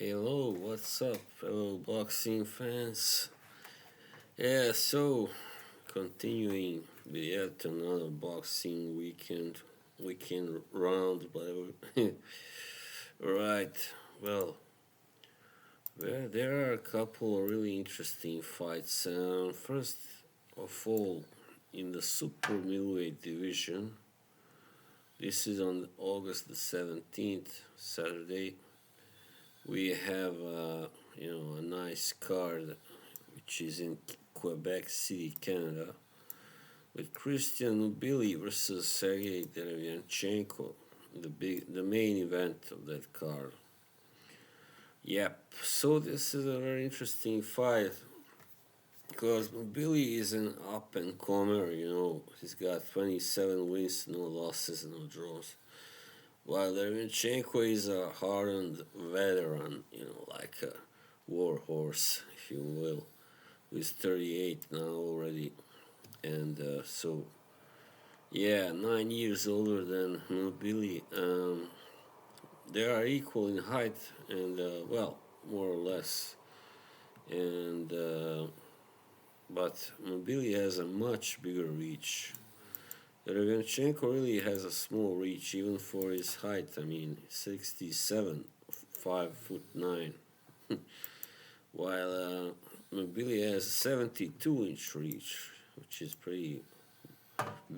Hello, what's up, fellow boxing fans? Yeah, so continuing with yet another boxing weekend round, whatever. Right. Well, there are a couple of really interesting fights. First of all, in the super middleweight division, this is on August the 17th, Saturday. We have a nice card which is in Quebec City, Canada, with Christian Mbilli versus Sergey Derevyanchenko, the main event of that card. Yep. So this is a very interesting fight because Mbilli is an up and comer. He's got 27 wins, no losses, no draws. While Derevyanchenko is a hardened veteran, like a war horse, if you will, who's 38 now already. And yeah, 9 years older than Mbilli. They are equal in height and, more or less. And but Mbilli has a much bigger reach. Derevyanchenko really has a small reach, even for his height. I mean, 67, 5'9", while Mbilli has a 72-inch reach, which is pretty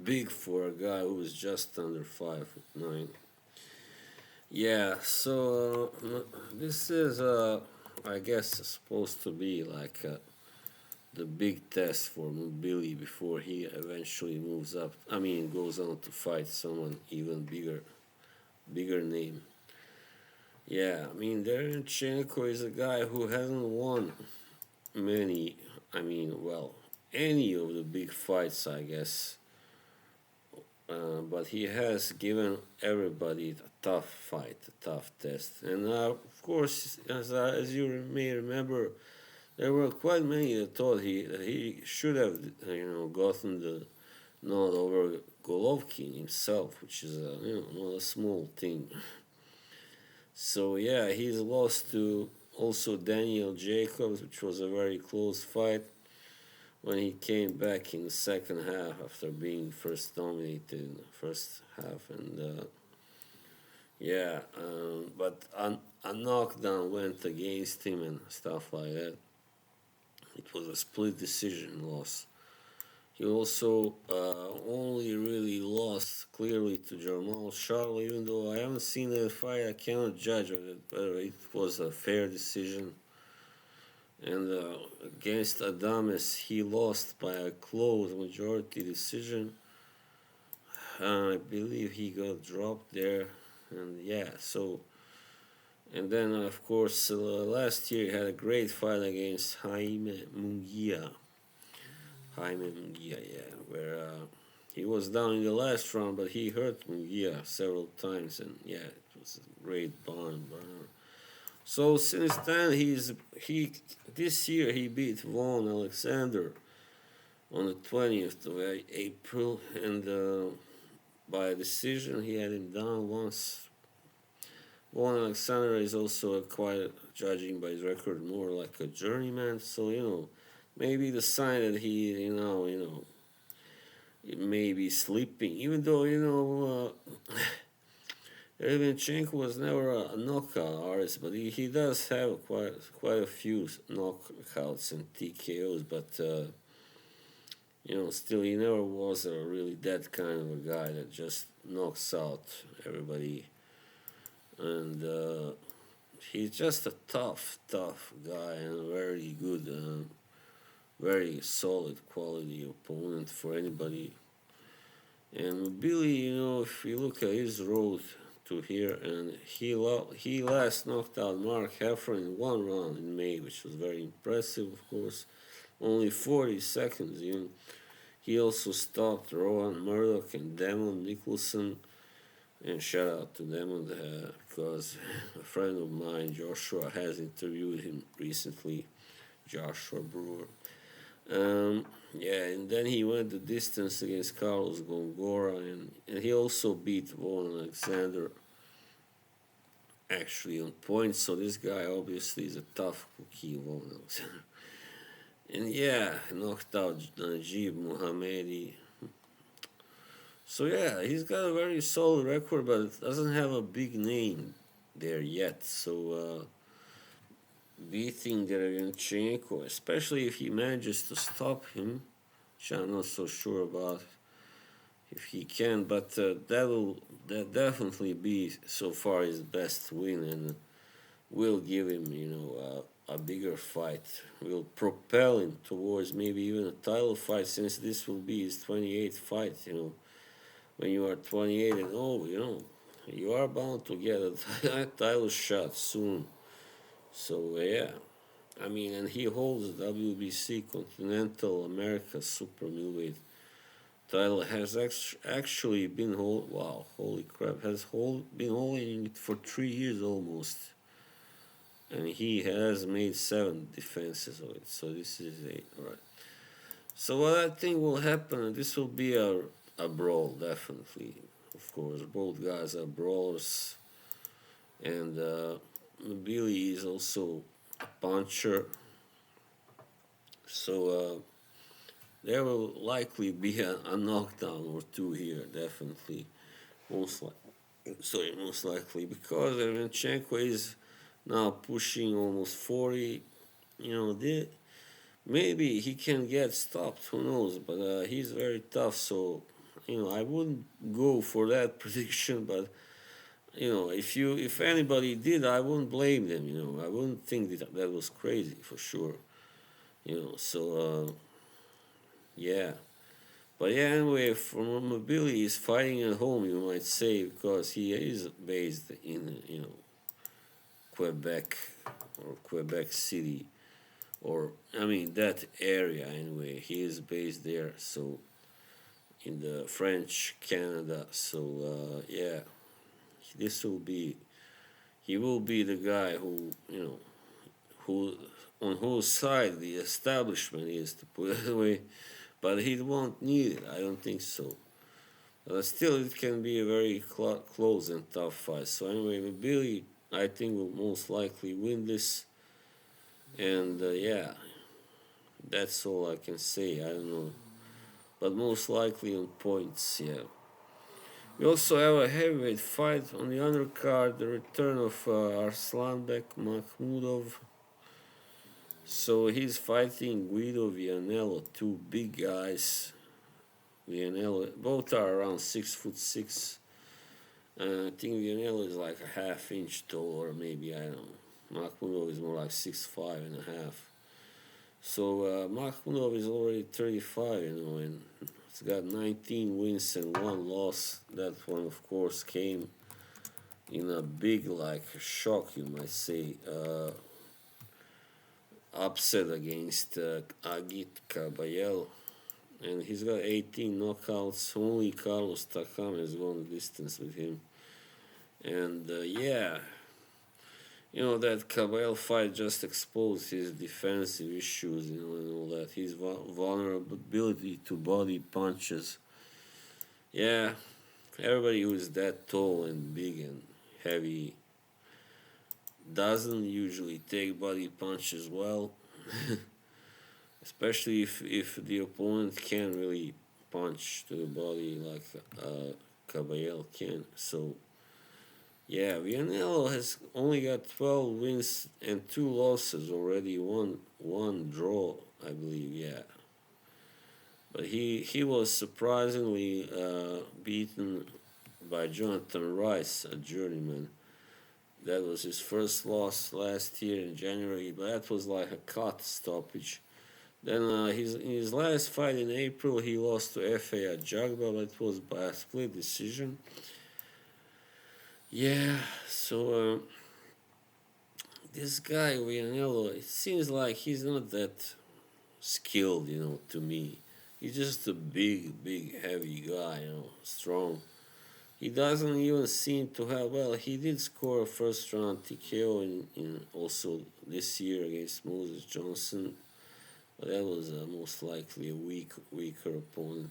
big for a guy who is just under 5'9". Yeah, so this is, I guess, supposed to be like the big test for Mbilli before he eventually moves up. I mean, goes on to fight someone even bigger name. Yeah, I mean, Derevyanchenko is a guy who hasn't won many, any of the big fights, I guess. But he has given everybody a tough fight, a tough test. And of course, as you may remember, there were quite many that thought that he should have, gotten the nod over Golovkin himself, which is not a small thing. So yeah, he's lost to also Daniel Jacobs, which was a very close fight when he came back in the second half after being first dominated in the first half. And but a knockdown went against him and stuff like that. It was a split decision loss. He also only really lost clearly to Jamal Charlo, even though I haven't seen that fight. I cannot judge whether it was a fair decision. And against Adames, he lost by a close majority decision. I believe he got dropped there. And yeah, so. And then, of course, last year he had a great fight against Jaime Munguia. Yeah, where he was down in the last round, but he hurt Munguia several times, and yeah, it was a great barn burner. So since then, this year he beat Vaughn Alexander on the 20th of April, and by a decision he had him down once. Vaughn Alexander is also quite, judging by his record, more like a journeyman. So maybe the sign that he it may be sleeping, even though Derevyanchenko was never a knockout artist, but he does have quite a few knockouts and TKOs. But still he never was a really that kind of a guy that just knocks out everybody, and he's just a tough guy and a very good, very solid quality opponent for anybody. And Billy, if you look at his road to here, and he last knocked out Mark Heffer in one round in May, which was very impressive, of course. Only 40 seconds even. He also stopped Rowan Murdoch and Damon Nicholson. And shout out to Damon because a friend of mine, Joshua, has interviewed him recently, Joshua Brewer. And then he went the distance against Carlos Gongora, and he also beat Vaughn Alexander. actually on point. So this guy obviously is a tough cookie of all those. And yeah, knocked out Najib Muhammadi. So yeah, he's got a very solid record, but doesn't have a big name there yet. So beating Derevyanchenko, especially if he manages to stop him, which I'm not so sure about if he can, but that definitely be so far his best win, and will give him a bigger fight. Will propel him towards maybe even a title fight, since this will be his 28th fight. When you are 28 and oh, you are bound to get a title shot soon. So yeah, I mean, and he holds the WBC Continental America Super Middleweight title. Has actually been wow, holy crap, been holding it for 3 years almost, and he has made 7 defenses of it. So this is all right. So what I think will happen, this will be a brawl, definitely. Of course, both guys are brawlers, and Mbilli is also a puncher. So there will likely be a knockdown or two here, definitely. Most likely, because Derevyanchenko is now pushing almost 40. Maybe he can get stopped, who knows, but he's very tough, so I wouldn't go for that prediction, but if anybody did, I wouldn't blame them. I wouldn't think that was crazy for sure. So yeah. But yeah, anyway, from Mbilli, he's fighting at home, you might say, because he is based in Quebec or Quebec City, or I mean that area anyway. He is based there, so in the French Canada. So yeah, this will be he will be the guy who on whose side the establishment is, to put it away, but he won't need it. I don't think so. Still, it can be a very close and tough fight. So anyway, Billy, I think, will most likely win this, and yeah, that's all I can say. I don't know, but most likely on points. Yeah. We also have a heavyweight fight on the undercard, the return of Arslanbek Makhmudov. So he's fighting Guido Vianello, two big guys. Vianello, both are around 6'6". I think Vianello is like a half-inch tall, or maybe, I don't know. Makhmudov is more like 6'5.5". So Makhmudov is already 35, and it's got 19 wins and 1 loss. That one, of course, came in a big, like, shock, you might say, upset against Agit Kabayel. And he's got 18 knockouts. Only Carlos Takam has gone the distance with him. And yeah, that Cabell fight just exposed his defensive issues, and all that. His vulnerability to body punches. Yeah, everybody who is that tall and big and heavy doesn't usually take body punches well. Especially if the opponent can't really punch to the body like Caballero can. So, yeah, Vianello has only got 12 wins and 2 losses already. One draw, I believe. Yeah, but he was surprisingly beaten by Jonathan Rice, a journeyman. That was his first loss last year in January, but that was like a cut stoppage. Then in his last fight in April, he lost to F.A. Jagba, but it was by a split decision. Yeah, so this guy, Vianello, it seems like he's not that skilled, to me. He's just a big, heavy guy, strong. He doesn't even seem to have, well, he did score a first round TKO in also this year against Moses Johnson. But that was most likely a weaker opponent.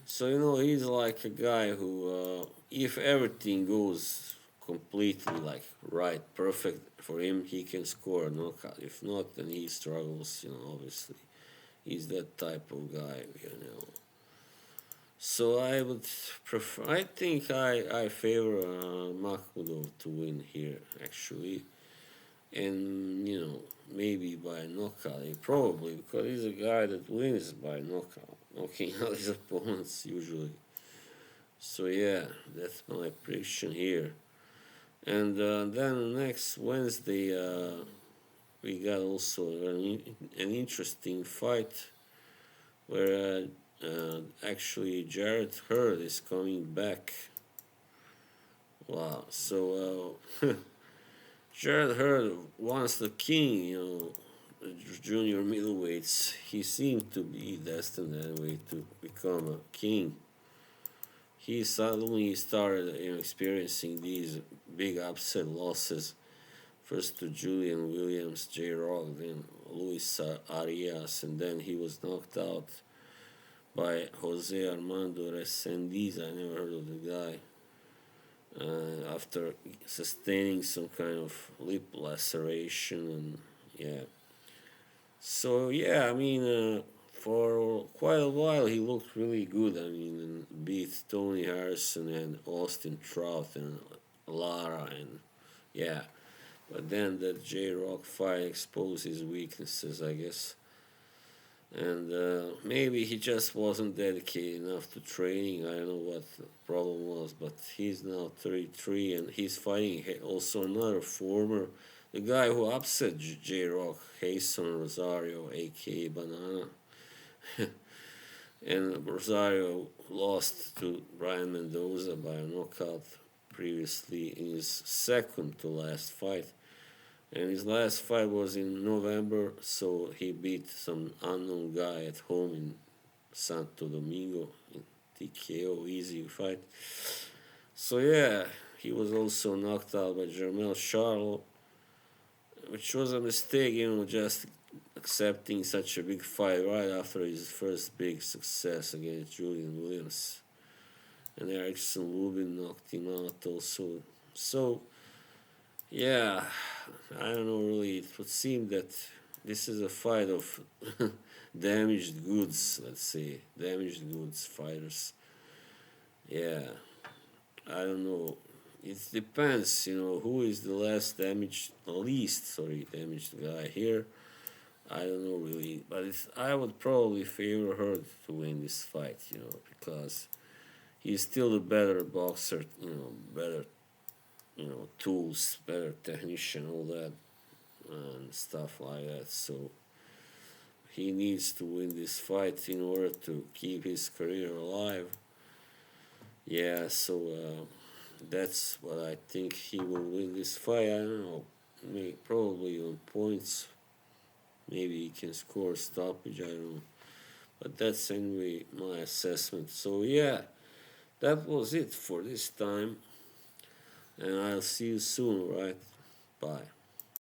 So, he's like a guy who, if everything goes completely like right, perfect for him, he can score a knockout. If not, then he struggles. Obviously, he's that type of guy. So I would prefer. I think I favor Makhmudov to win here actually, and maybe by knockout. Probably because he's a guy that wins by knockout, knocking out his opponents usually. So yeah, that's my prediction here. And then next Wednesday, we got also an interesting fight where actually Jarrett Hurd is coming back. Wow. So Jarrett Hurd, once the king, junior middleweights, he seemed to be destined anyway to become a king. He suddenly started experiencing these big upset losses. First to Julian Williams, J. Rock, then Luis Arias, and then he was knocked out by Jose Armando Resendiz. I never heard of the guy. After sustaining some kind of lip laceration, and yeah. So yeah, I mean, for quite a while he looked really good. I mean, and beat Tony Harrison and Austin Trout and Lara, and yeah. But then that J Rock fight exposed his weaknesses, I guess. And maybe he just wasn't dedicated enough to training. I don't know what the problem was, but he's now 33 and he's fighting also another former, the guy who upset J Rock, Jason Rosario, aka Banana. And Rosario lost to Brian Mendoza by a knockout previously in his second to last fight. And his last fight was in November, so he beat some unknown guy at home in Santo Domingo in TKO, easy fight. So yeah, he was also knocked out by Jermel Charlo, which was a mistake, just accepting such a big fight right after his first big success against Julian Williams. And Erickson Lubin knocked him out also. So yeah, I don't know really. It would seem that this is a fight of damaged goods, let's say. Damaged goods fighters. Yeah, I don't know. It depends, who is the least damaged guy here. I don't know really, but I would probably favor her to win this fight, because he's still the better boxer, better tools, better technician, all that, and stuff like that. So he needs to win this fight in order to keep his career alive. Yeah, so that's what I think. He will win this fight. I don't know, probably on points. Maybe he can score stoppage. I don't know, but that's anyway my assessment. So yeah, that was it for this time. And I'll see you soon, right? Bye.